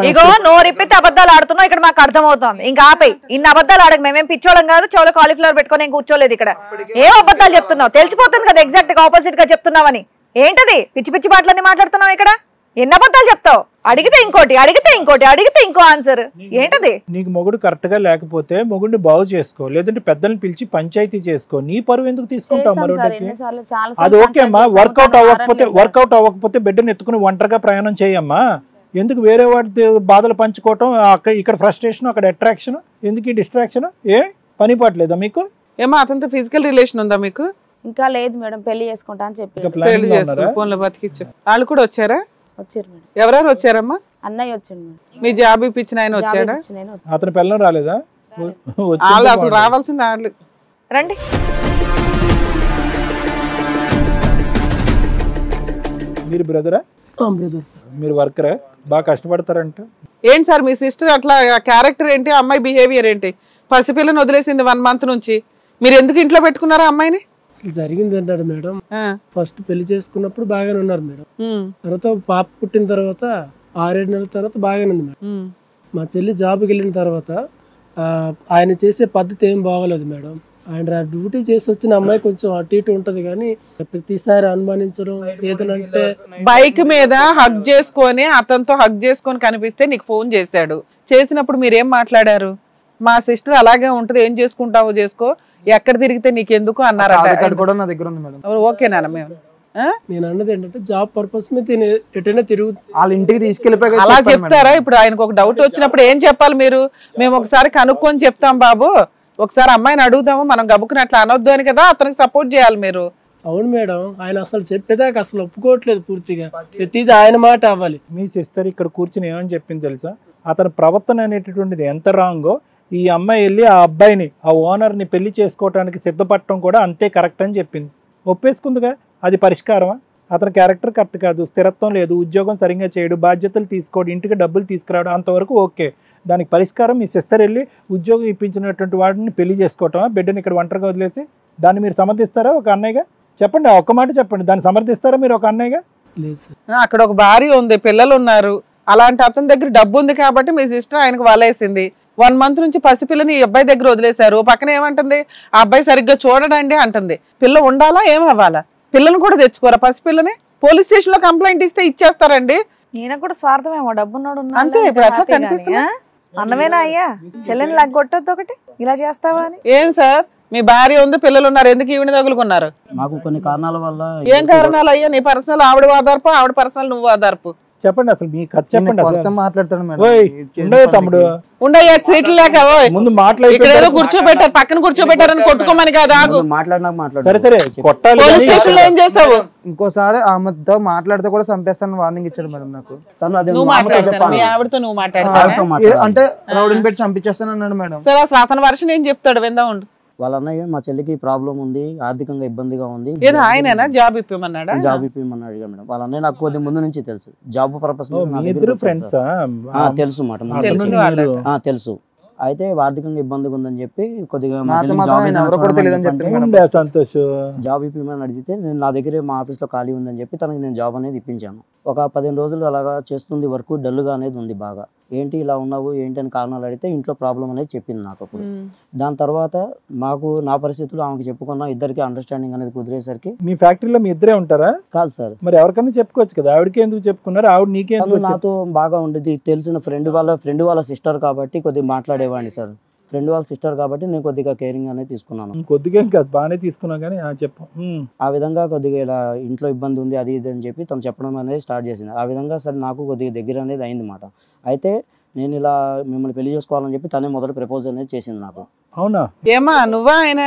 ఇగో నోరిప్పితే అబద్ధాలు ఆడుతున్నావు ఇక్కడ మాకు అర్థమవుతోంది. ఇంకా ఆపే ఇన్ని అబద్ధాలు ఆడక మేమేం పిచ్చోళం కాదు, చెవులో కాలీఫ్లవర్ పెట్టుకొని నేను కూర్చోలేదు ఇక్కడ. ఏం అబద్ధాలు చెప్తున్నావు తెలిసిపోతుంది కదా ఎగ్జాక్ట్ గా ఆపోజిట్ గా చెప్తున్నావని. ఏంటది పిచ్చి పిచ్చి మాటలన్నీ మాట్లాడుతున్నావు ఇక్కడ? ఎన్ని అబద్ధాలు చెప్తావు? అడిగితే ఇంకోటి, అడిగితే ఇంకోటి, అడిగితే ఇంకో ఆన్సర్. ఏంటది? నీకు మొగుడు కరెక్ట్ గా లేకపోతే మొగుడిని బాగు చేసుకో, లేదంటే పెద్దల్ని పిలిచి పంచాయతీ చేసుకో. నీ పరువు ఎందుకు తీసుకుంటావు మరొకటి? అది ఓకే అమ్మా, వర్కౌట్ అవ్వకపోతే బిడ్డను ఎత్తుకుని ఒంటరిగా ప్రయాణం చేయమ్మా. ఎందుకు వేరే వాటి బాధలు పంచుకోవటం, ఇక్కడ ఫ్రస్ట్రేషన్ అక్కడ అట్రాక్షన్, ఎందుకు ఈ డిస్ట్రాక్షన్? ఏ పని పట్టలేదా మీకు? ఏమో అతనితో ఫిజికల్ రిలేషన్ ఉందా మీకు? ఇంకా లేదు మేడం, పెళ్లి చేసుకుంటా అని చెప్పి పెళ్లి చేసుకుని ఫోన్లో బతికిచ్చు. వాళ్ళు కూడా వచ్చారా? వచ్చారు మేడం. ఎవరెవరు వచ్చారమ్మా? అన్నయ్య వచ్చాడు మేడం. మీ జాబ్ ఇప్పించిన ఆయన వచ్చాడా? అతని పిల్లలు రాలేదా? వాళ్ళు అసలు రావాల్సింది వాళ్ళు. రండి. మీరు బ్రదరా? మీరు వర్కరా? బాగా కష్టపడతారంట. ఏంటి సార్ మీ సిస్టర్ అట్లా క్యారెక్టర్ ఏంటి, అమ్మాయి బిహేవియర్ ఏంటి? పసిపిల్లని వదిలేసింది 1 month నుంచి, మీరు ఎందుకు ఇంట్లో పెట్టుకున్నారా అమ్మాయిని? జరిగింది అంటాడు మేడం. ఫస్ట్ పెళ్లి చేసుకున్నప్పుడు బాగానే ఉన్నారు మేడం. తర్వాత పాప పుట్టిన తర్వాత 6-7 నెలల తర్వాత బాగానే ఉంది మేడం. మా చెల్లి జాబ్కి వెళ్ళిన తర్వాత ఆయన చేసే పద్ధతి ఏం బాగోలేదు మేడం. ఆయన డ్యూటీ చేసి వచ్చిన అమ్మాయి కొంచెం అటు ఇటు ఉంటది కానీ ప్రతిసారి అనుమానించడం ఏదనంటే. బైక్ మీద హగ్ చేసుకొని అతనితో హగ్ చేసుకొని కనిపిస్తే నీకు ఫోన్ చేశాడు. చేసినప్పుడు మీరేం మాట్లాడారు? మా సిస్టర్ అలాగే ఉంటది, ఏం చేసుకుంటావో చేసుకో, ఎక్కడ తిరిగితే నీకెందుకు అన్నారట. ఓకేనా మేము? నేను అన్నది ఏంటంటే జాబ్ పర్పస్ మీద ఎటైనా తిరుగు వాళ్ళ ఇంటికి తీసుకెళ్ళిపోయి అలా చెప్తారా? ఇప్పుడు ఆయనకు ఒక డౌట్ వచ్చినప్పుడు ఏం చెప్పాలి మీరు? మేము ఒకసారి కనుక్కొని చెప్తాం బాబు, ఒకసారి అమ్మాయిని అడుగుదాము, మనం గబుకుని అట్లా అనొద్దు అని కదా అతనికి సపోర్ట్ చేయాలి మీరు. అవును మేడం, ఆయన అసలు చెప్పేదాకా అసలు ఒప్పుకోవట్లేదు పూర్తిగా, ప్రతిదీ ఆయన మాట అవ్వాలి. మీ సిస్టర్ ఇక్కడ కూర్చుని ఏమని చెప్పింది తెలుసా? అతని ప్రవర్తన అనేటటువంటిది ఎంత రాంగో ఈ అమ్మాయి వెళ్ళి ఆ అబ్బాయిని, ఆ ఓనర్ని పెళ్లి చేసుకోవడానికి సిద్ధపడటం కూడా అంతే కరెక్ట్ అని చెప్పింది. ఒప్పేసుకుందిగా. అది పరిష్కారమా? అతని క్యారెక్టర్ కరెక్ట్ కాదు, స్థిరత్వం లేదు, ఉద్యోగం సరిగ్గా చేయడు, బాధ్యతలు తీసుకోడు, ఇంటికి డబ్బులు తీసుకురావడం, అంతవరకు ఓకే. దానికి పరిష్కారం మీ సిస్టర్ వెళ్ళి ఉద్యోగం ఇప్పించినటువంటి వాడిని పెళ్లి చేసుకోవటమా? బిడ్డని ఇక్కడ ఒంటరిగా వదిలేసి దాన్ని మీరు సమర్థిస్తారా ఒక అన్నయ్యగా? చెప్పండి, ఒక్క మాట చెప్పండి, దాన్ని సమర్థిస్తారా మీరు ఒక అన్నయ్యగా? అక్కడ ఒక భార్య ఉంది, పిల్లలు ఉన్నారు, అలాంటి అతని దగ్గర డబ్బు ఉంది కాబట్టి మీ సిస్టర్ ఆయనకు వలేసింది. 1 month నుంచి పసిపిల్లని ఈ అబ్బాయి దగ్గర వదిలేశారు. పక్కన ఏమంటుంది? ఆ అబ్బాయి సరిగ్గా చూడడండి అంటుంది. పిల్ల ఉండాలా ఏమవ్వాలా? పిల్లని కూడా తెచ్చుకోరా పసిపిల్లని? పోలీస్ స్టేషన్ లో కంప్లైంట్ ఇస్తే ఇచ్చేస్తారండి. ఈయన కూడా స్వార్థమేమో, డబ్బున్నాడు అంతే. ఇప్పుడు అట్లా కనిపిస్తుంది. అన్నమేనా అయ్యా? చెల్లెని లాగ్ కొట్టొద్దు ఒకటి, ఇలా చేస్తావా అని. ఏం సార్ మీ భార్య ఉంది, పిల్లలు ఉన్నారు, ఎందుకు ఈవిని తగులుకున్నారు? మాకు కొన్ని కారణాల వల్ల. ఏం కారణాలు అయ్యా? నీ పర్సనల్ ఆవిడ ఆధారపు, ఆవిడ పర్సనల్ నువ్వు ఆధారపు. చెప్పండి అసలు మీ ఖర్చు చెప్పండి. మాట్లాడతాడు తమ్ముడు ఉండయ్యా, సీట్లు లేక ముందు మాట్లాడి కూర్చోబెట్టారు, పక్కన కూర్చోబెట్టారని కొట్టుకోమని కాదు. సరే సరే కొట్టాలి. పోలీస్ స్టేషన్ లో ఏం చేస్తావు? ఇంకోసారి ఆమెతో మాట్లాడితే కూడా చంపేస్తాను వార్నింగ్ ఇచ్చాడు మేడం నాకు. నువ్వు మాట్లాడతాను, మీ ఆవిడతో నువ్వు మాట్లాడతావు అంటే రౌడీని పెట్టి చంపించేస్తాను అన్నాడు మేడం. సరే అసలు అతని వర్షన్ ఏం చెప్తాడు విందా ఉండు. వాళ్ళ అన్నయ్య మా చెల్లికి ప్రాబ్లం ఉంది, ఆర్థికంగా ఇబ్బందిగా ఉంది. ఏదో ఆయనేనా జాబ్ ఇప్పమన్నాడా? జాబ్ ఇప్పమన్నాడు మేడం. వాళ్ళ అన్నయ్య నాకు కొద్ది ముందు నుంచి తెలుసు, జాబ్ పర్పస్ తెలుసు మాట తెలుసు. అయితే ఆర్థికంగా ఇబ్బందిగా ఉందని చెప్పి కొద్దిగా జాబ్ ఇప్పమని అడిగితే నేను నా దగ్గరే మా ఆఫీస్ లో ఖాళీ ఉందని చెప్పి తనకి నేను జాబ్ అనేది ఇప్పించాను. ఒక 15 రోజులు అలాగా చేస్తుంది, వర్క్ డల్గా అనేది ఉంది బాగా. ఏంటి ఇలా ఉన్నావు ఏంటి అని కారణాలు అడిగితే ఇంట్లో ప్రాబ్లం అనేది చెప్పింది నాకు. అప్పుడు దాని తర్వాత మాకు నా పరిస్థితులు ఆమెకు చెప్పుకున్నా, ఇద్దరికి అండర్స్టాండింగ్ అనేది కుదిరేసరికి. మీ ఫ్యాక్టరీలో మీ ఇద్దరే ఉంటారా? కాదు సార్. మరి ఎవరికైనా చెప్పుకోవచ్చు కదా, ఆవిడకి ఎందుకు చెప్పుకున్నారు? ఆవిడ నీకే నాతో బాగా ఉండేది, తెలిసిన ఫ్రెండ్ వాళ్ళ సిస్టర్ కాబట్టి కొద్దిగా మాట్లాడేవాడిని సార్. ఫ్రెండ్ వాళ్ళ సిస్టర్ కాబట్టి నేను కొద్దిగా కేరింగ్ అనేది తీసుకున్నాను. కొద్దిగా కాదు, బాగానే తీసుకున్నా కానీ చెప్పు. ఆ విధంగా కొద్దిగా ఇలా ఇంట్లో ఇబ్బంది ఉంది అది ఇది అని చెప్పి తను చెప్పడం అనేది స్టార్ట్ చేసింది. ఆ విధంగా సరే నాకు కొద్దిగా దగ్గర అనేది అయింది మాట. అయితే నేను ఇలా మిమ్మల్ని పెళ్లి చేసుకోవాలని చెప్పి తనే మొదటి ప్రపోజల్ అనేది చేసింది నాకు. అవునా? ఏమా నువ్వా ఆయన?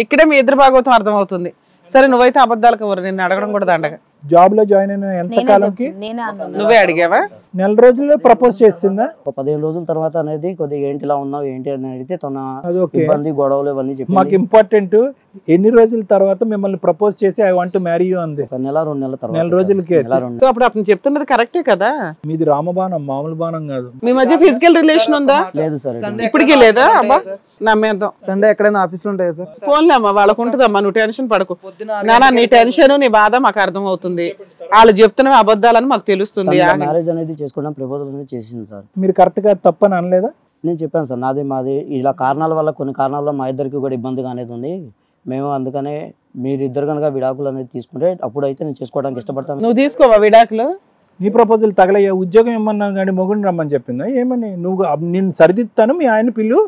ఇక్కడే మీ ఇద్దరు భాగవతం అర్థం అవుతుంది. సరే నువ్వైతే అబద్ధాలు కవరు, నిన్ను అడగడం కూడా దండగా. జాబ్ లో జాయిన్ అయిన ఎంత కాలంకి? నువ్వే అడిగావా? నెల రోజుల్లో ప్రపోజ్ చేసిందా? 15 రోజుల తర్వాత అనేది కొద్దిగా ఏంటి ఇలా ఉన్నావు ఏంటి అని అడిగితే తన ఇబ్బంది గొడవలు ఇవన్నీ చెప్పి. మాకు ఇంపార్టెంట్ ఎన్ని రోజుల తర్వాత మిమ్మల్ని ప్రపోజ్ చేసి I want to marry you అంది? 1 నెల 2 నెలల తర్వాత. నెల రోజులకే. అప్పుడు అతను చెప్తున్నది కరెక్టే కదా? మీది రామబాణం, మామూలు బాణం కాదు. మీ మధ్య ఫిజికల్ రిలేషన్ ఉందా? లేదు సార్. ఇప్పటికీ లేదా? అబ్బా నమ్మేద్దాం. సండే ఎక్కడైనా ఆఫీస్ లో ఉంటాయా సార్? ఫోన్లే అమ్మా, వాళ్ళకు ఉంటుందమ్మా, నువ్వు టెన్షన్ పడకు. నానా నీ టెన్షన్ నీ బాధ మాకు అర్థం అవుతుంది. వాళ్ళు చెప్తున్న అబద్ధాలని మాకు తెలుస్తుంది. మ్యారేజ్ అనేది చేసుకోవడం ప్రపోజల్ అనేది చేసింది సార్. మీరు కరెక్ట్గా తప్పని అనలేదా? నేను చెప్పాను సార్, మాది ఇలా కారణాల వల్ల కొన్ని కారణాల వల్ల మా ఇద్దరికి కూడా ఇబ్బందిగా అనేది ఉంది. మేము అందుకనే మీరిద్దరు కనుక విడాకులు అనేది తీసుకుంటే అప్పుడైతే నేను చేసుకోవడానికి ఇష్టపడతాను. నువ్వు తీసుకోవా విడాకులు? నీ ప్రపోజల్ తగలయ్యా, ఉద్యోగం ఇమ్మన్నాను కానీ మొగుడిని రమ్మని చెప్పిందా? ఏమని నువ్వు నేను సరిదిద్దుతాను, మీ ఆయన పిల్లు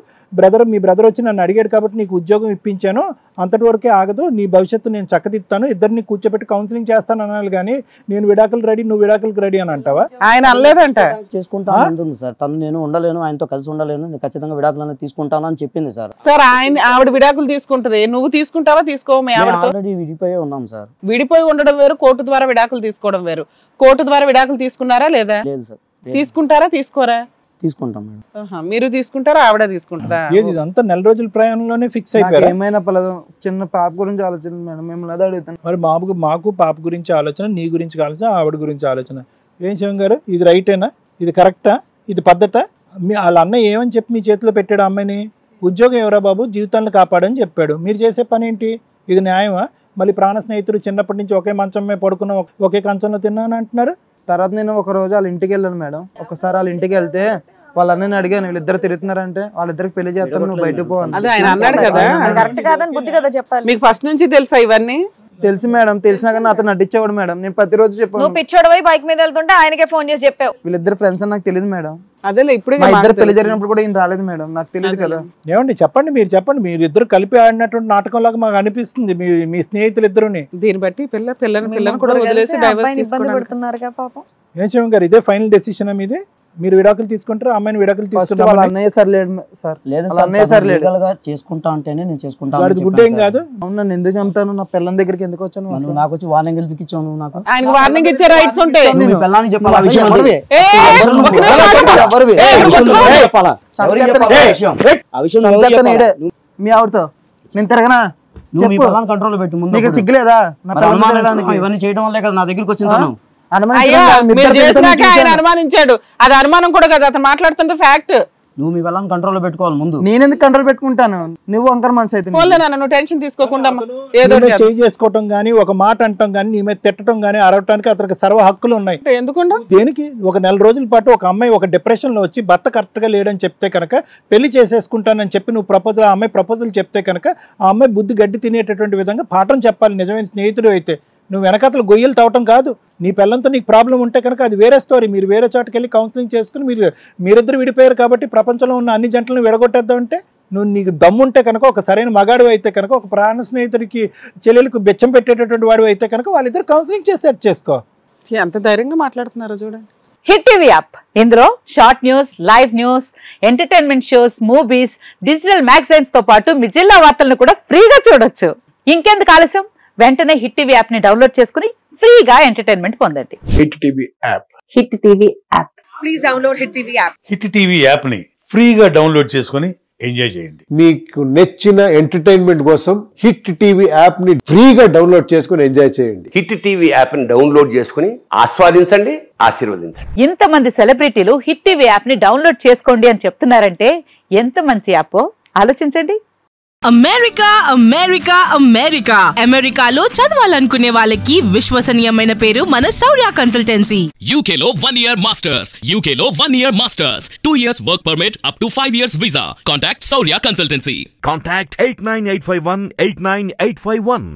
మీ బ్రదర్ వచ్చి నన్ను అడిగాడు కాబట్టి నీకు ఉద్యోగం ఇప్పించాను, అంతటి వరకే ఆగదు, నీ భవిష్యత్తు నేను చక్కదిద్దుతాను, ఇద్దరిని కూర్చోబెట్టి కౌన్సిలింగ్ చేస్తాను అనాలి కానీ నేను విడాకులు రెడీ నువ్వు విడాకులకు రెడీ అని అంటావా? ఆయన అనలేదంట. చేసుకుంటా ఉంటుంది సార్, తను నేను ఉండలేను, ఆయనతో కలిసి ఉండలేను, నేను ఖచ్చితంగా విడాకులు అనేది తీసుకుంటాను అని చెప్పింది సార్. సార్ ఆవిడ విడాకులు తీసుకుంటది, నువ్వు తీసుకుంటావా తీసుకో? ఆల్రెడీ విడిపోయి ఉన్నాం సార్. విడిపోయి ఉండడం వేరు, కోర్టు ద్వారా విడాకులు తీసుకోవడం వేరు. కోర్టు ద్వారా విడాకులు తీసుకున్నారా లేదా? లేదు సార్. తీసుకుంటారా తీసుకోరా? తీసుకుంటాం మేడం. మీరు తీసుకుంటారా ఆవిడ తీసుకుంటారా? ఇదంతా నెల రోజుల ప్రయాణంలోనే ఫిక్స్ అయిపోయారు. ఏమైనా పలదు, చిన్న పాప గురించి ఆలోచన మేడం, మేము అదే అడుగుతాం. మరి మాకు పాప గురించి ఆలోచన, నీ గురించి ఆలోచన, ఆవిడ గురించి ఆలోచన. ఏం శివం గారు, ఇది రైటేనా? ఇది కరెక్టా? ఇది పద్ధత? వాళ్ళ అన్నయ్య ఏమని చెప్పి మీ చేతిలో పెట్టాడు అమ్మాయిని? ఉద్యోగం ఎవరా బాబు, జీవితాలను కాపాడని చెప్పాడు. మీరు చేసే పని ఏంటి? ఇది న్యాయమా? మళ్ళీ ప్రాణ స్నేహితుడు చిన్నప్పటి నుంచి ఒకే మంచం మీద పడుకున్న ఒకే కంచంలో తిన్నాను అంటున్నారు. తర్వాత నేను ఒక రోజు వాళ్ళ ఇంటికి వెళ్ళాను మేడం. ఒకసారి వాళ్ళ ఇంటికి వెళ్తే వాళ్ళ అన్నని అడిగాను, వీళ్ళిద్దరు తిరుగుతున్నారంటే వాళ్ళిద్దరికి పెళ్లి చేస్తాను, నువ్వు బయటకు పో అని. అదే ఆయన అన్నాడు కదా. కరెక్ట్ కాదని బుద్ధి కదా చెప్పాలి. మీకు ఫస్ట్ నుంచి తెలుసా ఇవన్నీ? తెలుసు మేడం, తెలిసినా కానీ అతను నటించేవాడు మేడం. నేను ప్రతిరోజు చెప్పాను. నువ్వు పిచ్చోడవై బైక్ మీద వెళ్తుంటే ఆయనకే ఫోన్ చేసి చెప్పావు. వీళ్ళిద్దరు ఫ్రెండ్స్ అని నాకు తెలియదు మేడం. అదేలే ఇప్పుడు మా ఇద్దరు పెళ్లి జరిగినప్పుడు కూడా ఈయన రాలేదు మేడం, నాకు తెలియదు కదా. ఏమండి చెప్పండి, మీరు చెప్పండి. మీరు ఇద్దరు కలిపి ఆడినటువంటి నాటకంలాగా మాకు అనిపిస్తుంది మీ స్నేహితులు ఇద్దరుని. దీన్ని బట్టి పిల్లని కూడా వదిలేసి డైవర్స్ తీసుకుంటున్నారు పాపం. ఏం శివం గారు, ఇదే ఫైనల్ డెసిషన్ మీదే? మీరు విడాకులు తీసుకుంటారా, అమ్మాయిని విడాకులు తీసుకుంటారా? అన్నయ్య సార్ లేడు సార్. లేదు అన్నయ్య సార్ లేడు. చేసుకుంటా అంటేనే నేను చేసుకుంటాను. గుడ్ ఏం కాదు. అవును, నన్ను ఎందుకు చంపుతాను? నా పిల్లల దగ్గరికి ఎందుకు వచ్చాను? నాకు వచ్చి వార్నింగ్ ఎందుకు ఇచ్చావు నువ్వు? నాకు ఆయనకు వార్నింగ్ ఇచ్చే రైట్స్ ఉంటాయి. పిల్లని చెప్పాలా? మీ ఆవిడతో నేను తిరగనా? నువ్వు మీ పిల్లని కంట్రోల్ పెట్టు. ముందు నీకు సిగ్గులేదా? ఇవన్నీ చేయడం వల్లే కదా నా దగ్గరికి వచ్చింది. ఆయన అనుమానించాడు, అది అనుమానం కూడా కదా, అతను మాట్లాడుతుంటే ఫ్యాక్ట్. నువ్వు మీ పిల్లని కంట్రోల్ పెట్టుకోవాలి ముందు. నేను ఎందుకు కంట్రోల్ పెట్టుకుంటాను? నువ్వు వంకర మనసు అయితే నువ్వు టెన్షన్ తీసుకోకుండా ఏదో చేయి చేసుకోవటం గానీ, ఒక మాట అంటాం గానీ, నీ మీద తిట్టడం గానీ, అరవటానికి అతనికి సర్వ హక్కులు ఉన్నాయి. ఎందుకుండా దేనికి? ఒక నెల రోజుల పాటు ఒక అమ్మాయి ఒక డిప్రెషన్ లో వచ్చి భర్త కరెక్ట్ గా లేడని చెప్తే కనుక, పెళ్లి చేసేసుకుంటానని చెప్పి నువ్వు ప్రపోజల్, ఆ అమ్మాయి ప్రపోజల్ చెప్తే కనుక ఆ అమ్మాయి బుద్ధి గడ్డి తినేటటువంటి విధంగా పాఠం చెప్పాలి నిజమైన స్నేహితుడు అయితే. నువ్వు వెనకతలు గొయ్యలు తవ్వటం కాదు. నీ పిల్లలతో నీకు ప్రాబ్లం ఉంటే కనుక అది వేరే స్టోరీ. మీరు వేరే చోటుకి వెళ్ళి కౌన్సిలింగ్ చేసుకుని మీరిద్దరు విడిపోయారు కాబట్టి ప్రపంచంలో ఉన్న అన్ని జంటలను విడగొట్టేద్దాం అంటే, నువ్వు దమ్ముంటే కనుక, ఒక సరైన మగాడు అయితే కనుక, ఒక ప్రాణ స్నేహితుడికి చెల్లెలకు బెచ్చం పెట్టేటటువంటి వాడు అయితే కనుక వాళ్ళిద్దరు కౌన్సిలింగ్ చేసి సెట్ చేసుకో. ఎంత ధైర్యంగా మాట్లాడుతున్నారో చూడండి. హిట్ టీవీ యాప్, ఇందులో short news, live news, entertainment shows, movies, digital magazines తో పాటు మీ జిల్లా వార్తలను కూడా ఫ్రీగా చూడొచ్చు. ఇంకెందుకు ఆలస్యం, వెంటనే హిట్ టీవీ యాప్ ని డౌన్లోడ్ చేసుకుని ఫ్రీగా ఎంటర్టైన్మెంట్ పొందండి. Hit TV app. Hit TV app. Please download hit TV app. Hit TV app ని ఫ్రీగా డౌన్లోడ్ చేసుకుని ఎంజాయ్ చేయండి. మీకు నచ్చిన ఎంటర్టైన్మెంట్ కోసం హిట్ టీవీ యాప్ ని ఫ్రీగా డౌన్లోడ్ చేసుకుని ఎంజాయ్ చేయండి. హిట్ టీవీ యాప్ ని డౌన్లోడ్ చేసుకుని ఆస్వాదించండి, ఆశీర్వదించండి. ఇంతమంది సెలబ్రిటీలు హిట్ టీవీ యాప్ ని డౌన్లోడ్ చేసుకోండి అని చెప్తున్నారంటే ఎంత మంచి యాప్ ఆలోచించండి. అమెరికా అమెరికా అమెరికా అమెరికాలో చదవాలనుకునే వాళ్ళకి విశ్వసనీయమైన పేరు మన శౌర్య కన్సల్టెన్సీ. UK లో 1 year masters, UK లో 1 year masters, 2 years work permit up to 5 years visa. Contact Saurya Consultancy. Contact 89851 89851.